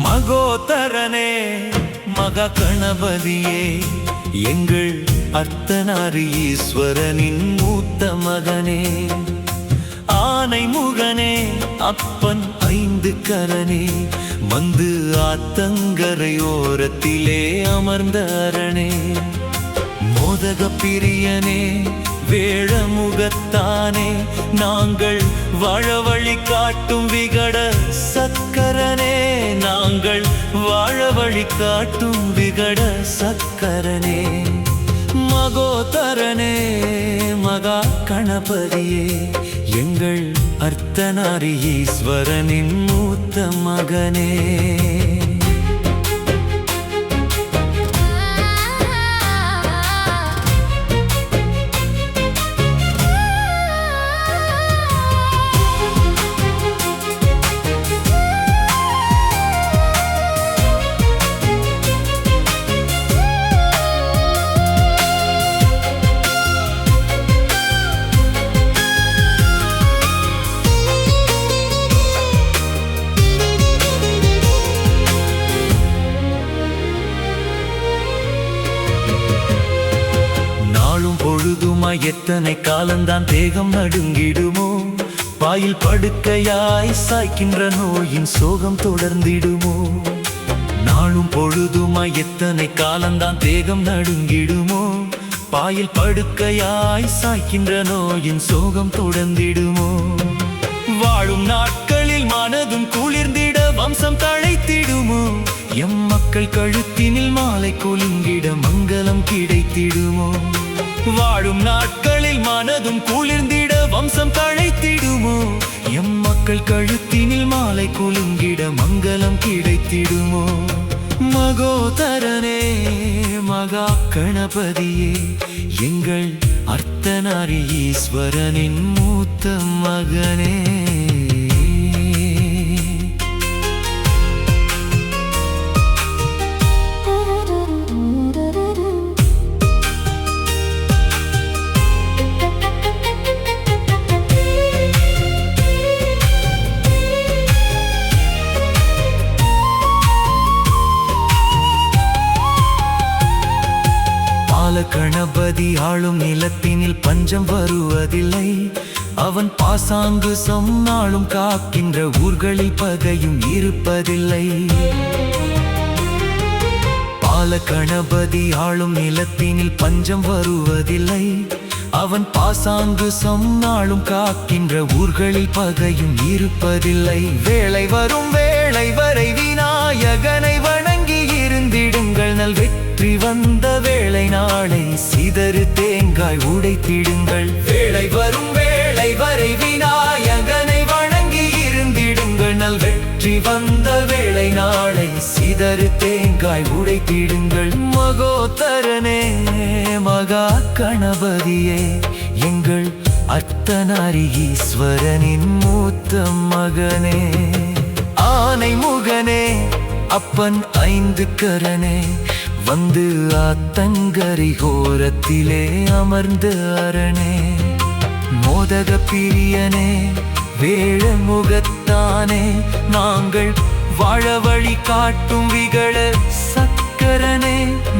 மகோதரனே மகா கணபதியே எங்கள் அர்த்தநாரீஸ்வரனின் மூத்த மகனே, ஆனை முகனே அப்பன் ஐந்து கரனே, மந்து ஆத்தங்கரையோரத்திலே அமர்ந்த அரணே, மோதக பிரியனே வேழமுகத்தானே, நாங்கள் வாழ வழி காட்டும் விகட சக்கரனே, நாங்கள் வாழ வழி காட்டும் விகட சக்கரனே, மகோதரனே மகா கணபதியே எங்கள் அர்த்தநாரீஸ்வரனின் மூத்த மகனே. பொழுதுமா எத்தனை காலந்தான் தேகம் நடுங்கிடுமோ, பாயில் படுக்கையாய் சாய்க்கின்ற நோயின் சோகம் தொடர்ந்திடுமோ, நாளும் பொழுதுமா எத்தனை காலந்தான் தேகம் நடுங்கிடுமோ, பாயில் படுக்கையாய் சாய்க்கின்ற நோயின் சோகம் தொடர்ந்திடுமோ, வாழும் நாட்களில் மனதும் குளிர்ந்திட வம்சம் தழைத்திடுமோ, எம் மக்கள் கழுத்தினில் மாலை கொலுங்கிட மங்களம் கிடைத்திடுமோ, வாழும் நாட்களில் மனதும் குளிர்ந்திட வம்சம் தழைத்திடுமோ, எம் மக்கள் கழுத்தினில் மாலை குலுங்கிட மங்களம் கிடைத்திடுமோ, மகோதரனே மகா கணபதியே எங்கள் அர்த்தநாரீஸ்வரனின் மூத்த மகனே. கணபதி ஆளும் நிலத்தினில் பஞ்சம் வருவதில்லை, அவன் பாசாங்கு சொன்னாலும் காக்கின்ற ஊர்களில் பகையும் இருப்பதில்லை. பால கணபதி ஆளும் நிலத்தினில் பஞ்சம் வருவதில்லை, அவன் பாசாங்கு சொன்னாலும் காக்கின்ற ஊர்களில் பகையும் இருப்பதில்லை. வேளை வரும் வேளை வரை விநாயகனை வணங்கி இருந்திடுங்கள், நல் வெற்றி வந்த வேளை நாளை சிதறு தேங்காய் உடைத்திடுங்கள். வேளை வரும் வேளை வரை விநாயகனை வணங்கி இருந்திடுங்கள், நல் வெற்றி வந்த வேளை நாளை சிதறு தேங்காய் உடைத்திடுங்கள். மகோதரனே மகா கணபதியே எங்கள் அர்த்தநாரீஸ்வரனின் மூத்த மகனே, ஆனை முகனே அப்பன் ஐந்து கரனே, வந்து ஆத்தங்கரை கோரத்திலே அமர்ந்த அரணே, மோதக பிரியனே வேழமுகத்தானே, நாங்கள் வாழ வழி காட்டும் விகட சக்கரனே,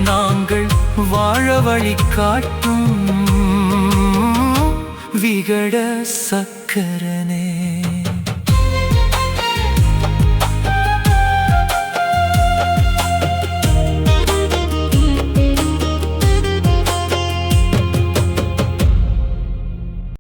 நாங்கள் வாழ வழி காட்டும் விகட சக்கரனே.